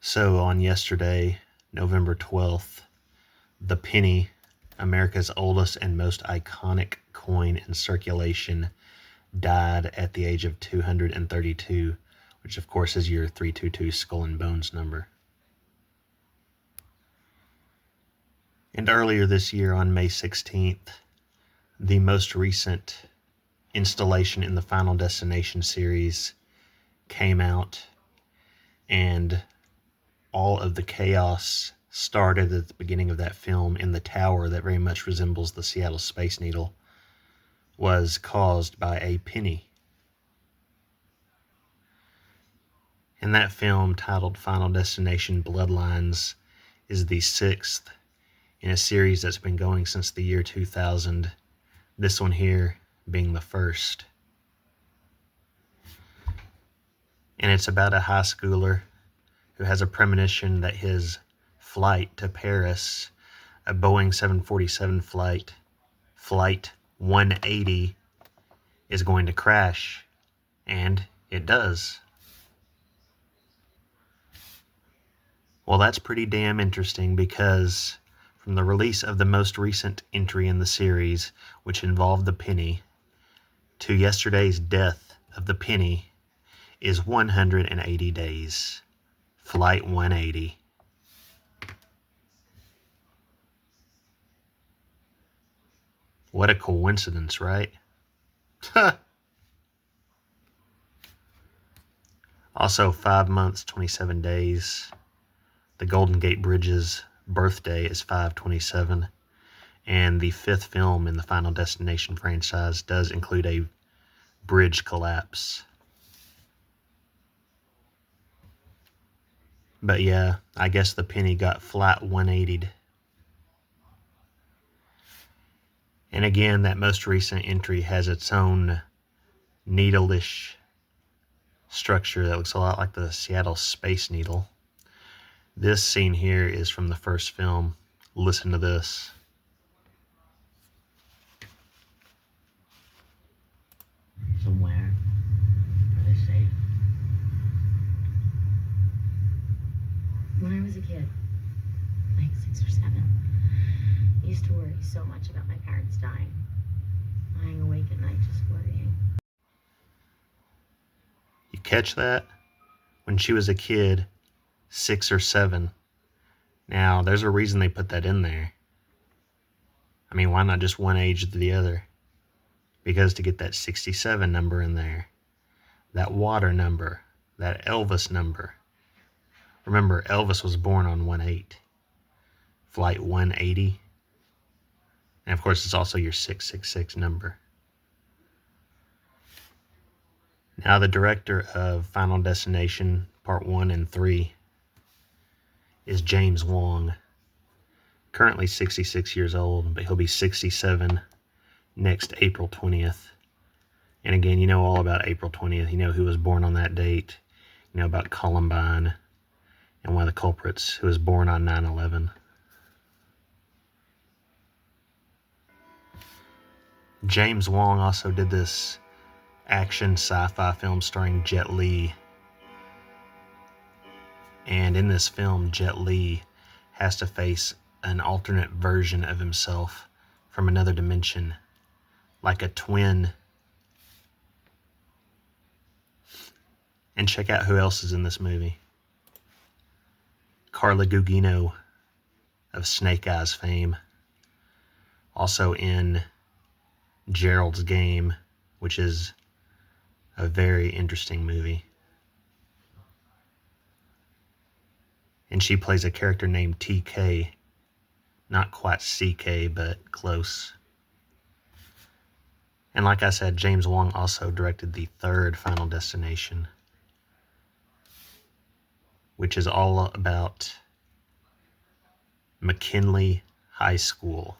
So on yesterday, November 12th, the penny, America's oldest and most iconic coin in circulation, died at the age of 232, which of course is your 322 Skull and Bones number. And earlier this year, on May 16th, the most recent installation in the Final Destination series came out, and all of the chaos started at the beginning of that film in the tower that very much resembles the Seattle Space Needle was caused by a penny. And that film, titled Final Destination Bloodlines, is the sixth in a series that's been going since the year 2000, this one here being the first. And it's about a high schooler who has a premonition that his flight to Paris, a Boeing 747 flight 180, is going to crash. And it does. Well, that's pretty damn interesting, because from the release of the most recent entry in the series, which involved the penny, to yesterday's death of the penny is 180 days. Flight 180. What a coincidence, right? Also, 5 months, 27 days. The Golden Gate Bridge's birthday is 5/27, and the fifth film in the Final Destination franchise does include a bridge collapse. But yeah, I guess the penny got flat 180'd. And again, that most recent entry has its own needle-ish structure that looks a lot like the Seattle Space Needle. This scene here is from the first film. Listen to this. Somewhere. Are they safe? When I was a kid, like 6 or 7, I used to worry so much about my parents dying. Lying awake at night just worrying. You catch that? When she was a kid, 6 or 7. Now, there's a reason they put that in there. I mean, why not just one age to the other? Because to get that 67 number in there, that water number, that Elvis number. Remember, Elvis was born on 1/8, flight 180. And of course, it's also your 666 number. Now, the director of Final Destination Part 1 and 3 is James Wong. Currently 66 years old, but he'll be 67 next April 20th. And again, you know all about April 20th. You know who was born on that date. You know about Columbine and one of the culprits who was born on 9/11. James Wong also did this action sci-fi film starring Jet Li. And in this film, Jet Li has to face an alternate version of himself from another dimension, like a twin. And check out who else is in this movie. Carla Gugino of Snake Eyes fame. Also in Gerald's Game, which is a very interesting movie. And she plays a character named TK. Not quite CK, but close. And like I said, James Wong also directed the third Final Destination, which is all about McKinley High School.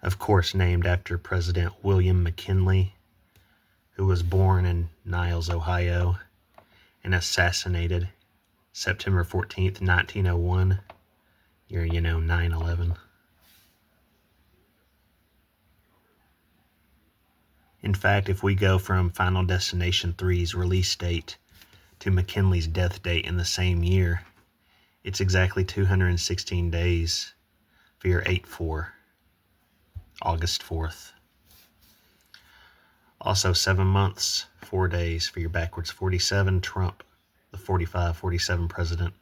Of course, named after President William McKinley, who was born in Niles, Ohio, and assassinated September 14th, 1901. Year, 9/11. In fact, if we go from Final Destination 3's release date to McKinley's death date in the same year, it's exactly 216 days for your 8-4, August 4th. Also 7 months, 4 days for your backwards 47, Trump, the 45-47 president.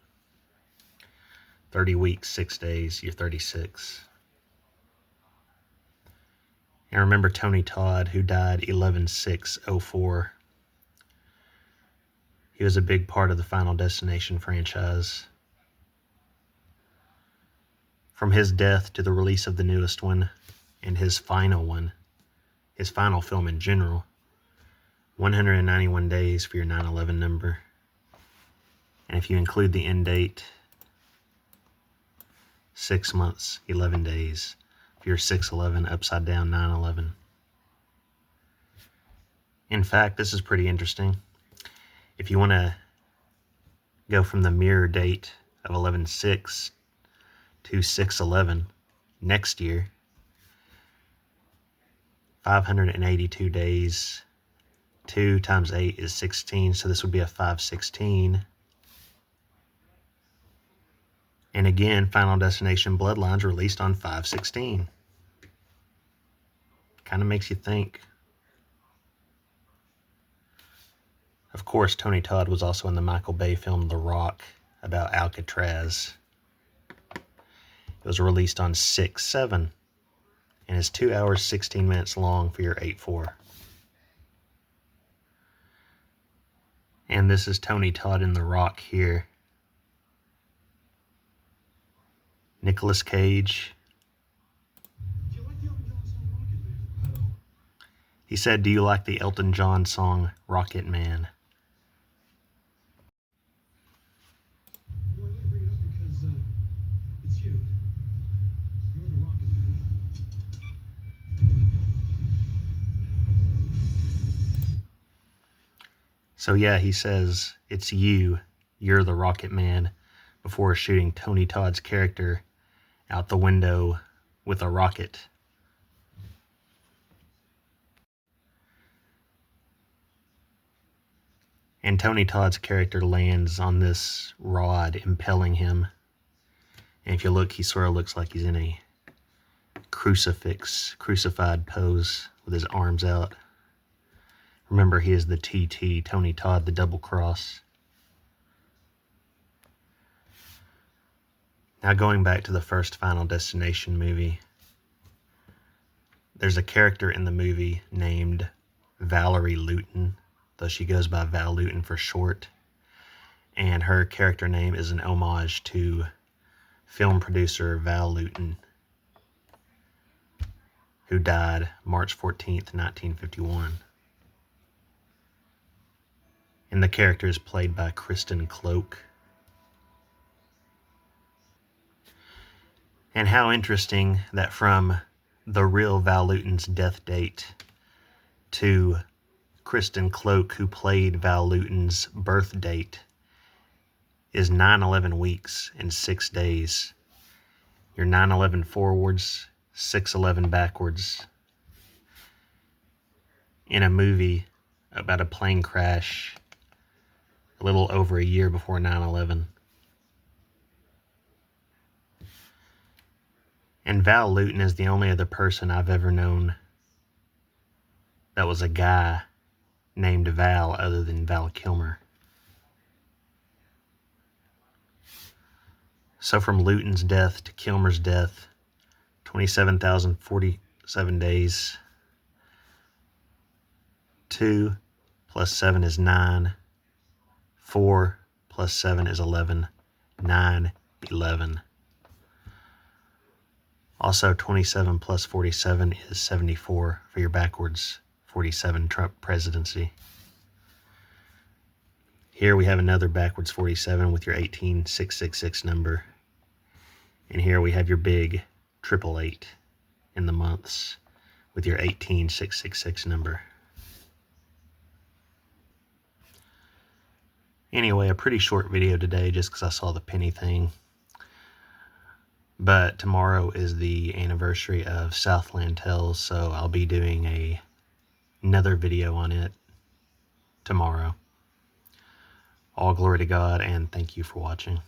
30 weeks, 6 days, you're 36. And remember Tony Todd, who died 11/6/04. He was a big part of the Final Destination franchise. From his death to the release of the newest one and his final one, his final film in general, 191 days for your 9/11 number. And if you include the end date, 6 months, 11 days for your 6/11 upside down 9/11. In fact, this is pretty interesting. If you want to go from the mirror date of 11/6 to 6/11 next year, 582 days, 2 times 8 is 16, so this would be a 5/16. And again, Final Destination Bloodlines released on 5/16. Kind of makes you think. Of course, Tony Todd was also in the Michael Bay film The Rock about Alcatraz. It was released on 6/7 and is 2 hours, 16 minutes long for your 8-4. And this is Tony Todd in The Rock here. Nicolas Cage. He said, "Do you like the Elton John song Rocket Man?" So yeah, he says, "It's you. You're the Rocket Man," before shooting Tony Todd's character out the window with a rocket. And Tony Todd's character lands on this rod impelling him. And if you look, he sort of looks like he's in a crucified pose with his arms out. Remember, he is the TT, Tony Todd, the double cross. Now going back to the first Final Destination movie, there's a character in the movie named Valerie Luton, though she goes by Val Luton for short. And her character name is an homage to film producer Val Luton, who died March 14th, 1951. And the character is played by Kristen Cloak. And how interesting that from the real Val Luton's death date to Kristen Cloak, who played Val Luton's birth date, is 9/11 weeks and 6 days. You're 9/11 forwards, 6/11 backwards. In a movie about a plane crash a little over a year before 9/11. And Val Luton is the only other person I've ever known that was a guy named Val other than Val Kilmer. So from Luton's death to Kilmer's death, 27,047 days. 2 plus 7 is 9. 4 plus 7 is 11. 9, 11. Also, 27 plus 47 is 74 for your backwards 47 Trump presidency. Here we have another backwards 47 with your 18666 number. And here we have your big 888 in the months with your 18666 number. Anyway, a pretty short video today just because I saw the penny thing. But tomorrow is the anniversary of Southland Tales, so I'll be doing another video on it tomorrow. All glory to God, and thank you for watching.